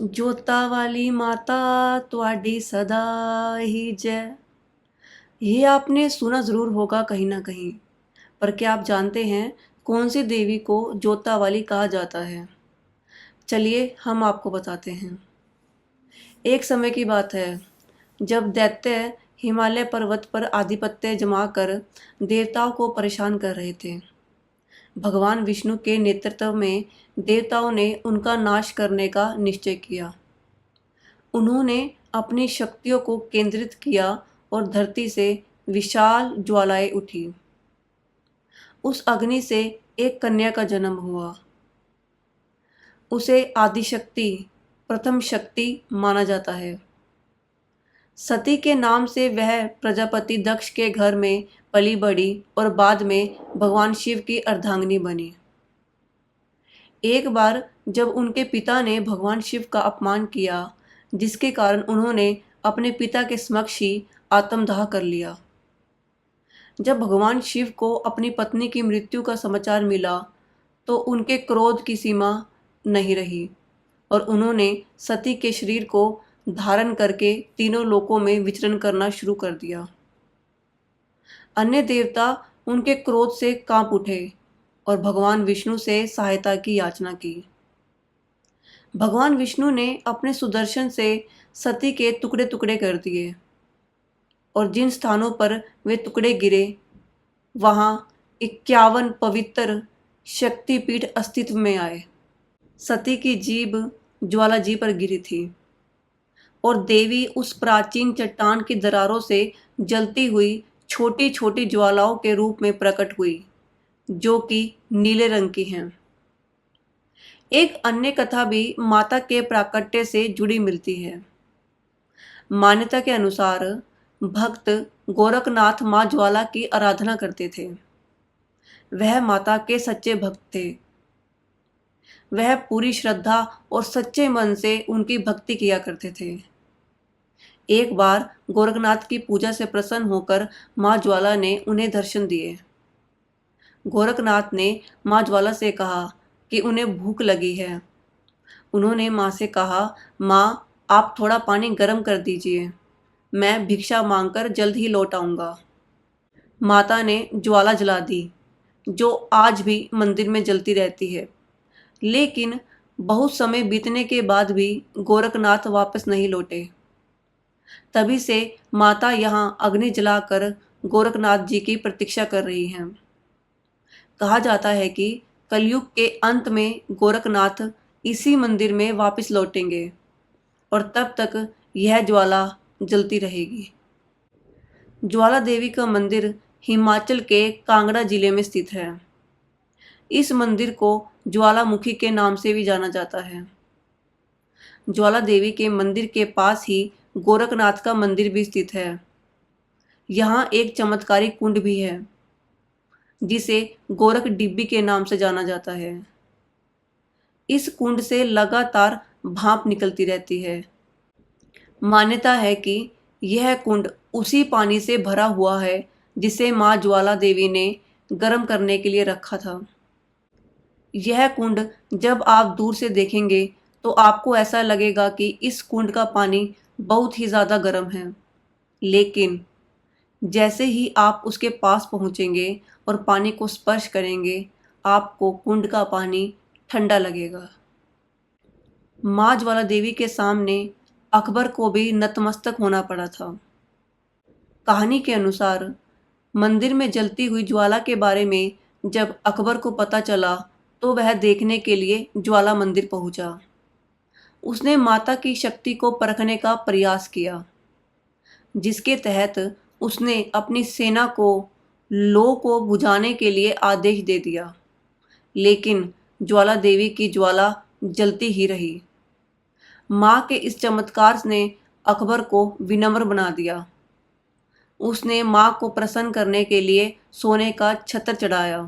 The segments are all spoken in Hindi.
जोता वाली माता ਤੁਹਾਡੀ सदा ही जय। ये आपने सुना ज़रूर होगा कहीं ना कहीं, पर क्या आप जानते हैं कौन सी देवी को जोता वाली कहा जाता है? चलिए हम आपको बताते हैं। एक समय की बात है जब दैत्य हिमालय पर्वत पर आधिपत्य जमाकर देवताओं को परेशान कर रहे थे। भगवान विष्णु के नेतृत्व में देवताओं ने उनका नाश करने का निश्चय किया। उन्होंने अपनी शक्तियों को केंद्रित किया और धरती से विशाल ज्वालाएं उठी। उस अग्नि से एक कन्या का जन्म हुआ। उसे आदिशक्ति, प्रथम शक्ति माना जाता है। सती के नाम से वह प्रजापति दक्ष के घर में पली बढ़ी और बाद में भगवान शिव की अर्धांगिनी बनी। एक बार जब उनके पिता ने भगवान शिव का अपमान किया, जिसके कारण उन्होंने अपने पिता के समक्ष ही आत्मदाह कर लिया। जब भगवान शिव को अपनी पत्नी की मृत्यु का समाचार मिला तो उनके क्रोध की सीमा नहीं रही और उन्होंने सती के शरीर को धारण करके तीनों लोकों में विचरण करना शुरू कर दिया। अन्य देवता उनके क्रोध से कांप उठे और भगवान विष्णु से सहायता की याचना की। भगवान विष्णु ने अपने सुदर्शन से सती के टुकड़े टुकड़े कर दिए और जिन स्थानों पर वे टुकड़े गिरे वहां 51 पवित्र शक्तिपीठ अस्तित्व में आए। सती की जीभ ज्वाला जी पर गिरी थी और देवी उस प्राचीन चट्टान की दरारों से जलती हुई छोटी छोटी ज्वालाओं के रूप में प्रकट हुई, जो कि नीले रंग की हैं। एक अन्य कथा भी माता के प्राकट्य से जुड़ी मिलती है। मान्यता के अनुसार भक्त गोरखनाथ माँ ज्वाला की आराधना करते थे। वह माता के सच्चे भक्त थे। वह पूरी श्रद्धा और सच्चे मन से उनकी भक्ति किया करते थे। एक बार गोरखनाथ की पूजा से प्रसन्न होकर माँ ज्वाला ने उन्हें दर्शन दिए। गोरखनाथ ने माँ ज्वाला से कहा कि उन्हें भूख लगी है। उन्होंने माँ से कहा, माँ आप थोड़ा पानी गर्म कर दीजिए, मैं भिक्षा मांगकर जल्द ही लौट आऊँगा। माता ने ज्वाला जला दी, जो आज भी मंदिर में जलती रहती है। लेकिन बहुत समय बीतने के बाद भी गोरखनाथ वापस नहीं लौटे। तभी से माता यहाँ अग्नि जलाकर गोरखनाथ जी की प्रतीक्षा कर रही हैं। कहा जाता है कि कलयुग के अंत में गोरखनाथ इसी मंदिर में वापस लौटेंगे और तब तक यह ज्वाला जलती रहेगी। ज्वाला देवी का मंदिर हिमाचल के कांगड़ा जिले में स्थित है। इस मंदिर को ज्वालामुखी के नाम से भी जाना जाता है। ज्वाला देवी के मंदिर के पास ही गोरखनाथ का मंदिर भी स्थित है। यहाँ एक चमत्कारी कुंड भी है, जिसे गोरख डिब्बी के नाम से जाना जाता है। इस कुंड से लगातार भाप निकलती रहती है। मान्यता है कि यह कुंड उसी पानी से भरा हुआ है जिसे माँ ज्वाला देवी ने गर्म करने के लिए रखा था। यह कुंड जब आप दूर से देखेंगे तो आपको ऐसा लगेगा कि इस कुंड का पानी बहुत ही ज़्यादा गर्म है, लेकिन जैसे ही आप उसके पास पहुंचेंगे और पानी को स्पर्श करेंगे, आपको कुंड का पानी ठंडा लगेगा। माँ ज्वाला देवी के सामने अकबर को भी नतमस्तक होना पड़ा था। कहानी के अनुसार मंदिर में जलती हुई ज्वाला के बारे में जब अकबर को पता चला तो वह देखने के लिए ज्वाला मंदिर पहुंचा। उसने माता की शक्ति को परखने का प्रयास किया, जिसके तहत उसने अपनी सेना को लौ को बुझाने के लिए आदेश दे दिया। लेकिन ज्वाला देवी की ज्वाला जलती ही रही। माँ के इस चमत्कार ने अकबर को विनम्र बना दिया। उसने माँ को प्रसन्न करने के लिए सोने का छत्र चढ़ाया,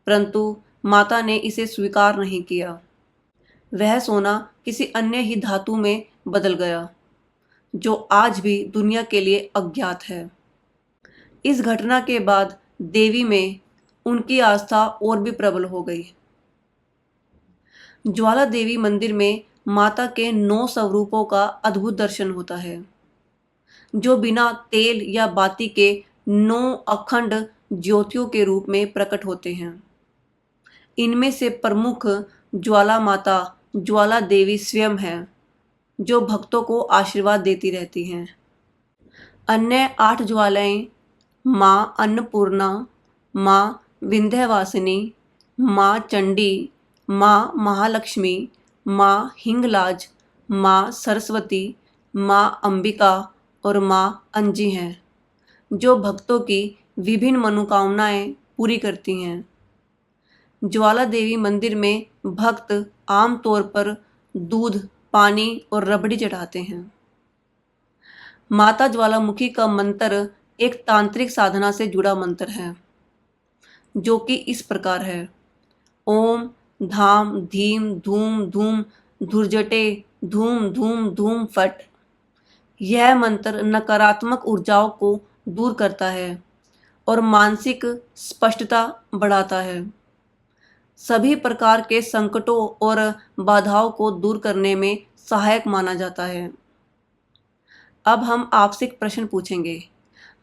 परंतु माता ने इसे स्वीकार नहीं किया। वह सोना किसी अन्य ही धातु में बदल गया, जो आज भी दुनिया के लिए अज्ञात है। इस घटना के बाद देवी में उनकी आस्था और भी प्रबल हो गई। ज्वाला देवी मंदिर में माता के 9 स्वरूपों का अद्भुत दर्शन होता है, जो बिना तेल या बाती के 9 अखंड ज्योतियों के रूप में प्रकट होते हैं। इनमें से प्रमुख ज्वाला माता ज्वाला देवी स्वयं है, जो भक्तों को आशीर्वाद देती रहती हैं। अन्य 8 ज्वालाएं माँ अन्नपूर्णा, माँ विंध्यवासिनी, माँ चंडी, माँ महालक्ष्मी, माँ हिंगलाज, माँ सरस्वती, माँ अंबिका और माँ अंजी हैं, जो भक्तों की विभिन्न मनोकामनाएं पूरी करती हैं। ज्वाला देवी मंदिर में भक्त आमतौर पर दूध, पानी और रबड़ी चढ़ाते हैं। माता ज्वालामुखी का मंत्र एक तांत्रिक साधना से जुड़ा मंत्र है, जो कि इस प्रकार है: ओम धाम धीम धूम धूम धुर्जटे धूम धूम धूम फट। यह मंत्र नकारात्मक ऊर्जाओं को दूर करता है और मानसिक स्पष्टता बढ़ाता है। सभी प्रकार के संकटों और बाधाओं को दूर करने में सहायक माना जाता है। अब हम आपसे एक प्रश्न पूछेंगे।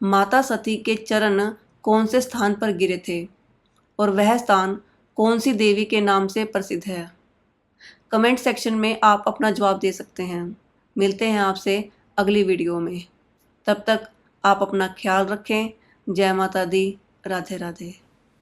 माता सती के चरण कौन से स्थान पर गिरे थे और वह स्थान कौन सी देवी के नाम से प्रसिद्ध है? कमेंट सेक्शन में आप अपना जवाब दे सकते हैं। मिलते हैं आपसे अगली वीडियो में। तब तक आप अपना ख्याल रखें। जय माता दी। राधे राधे।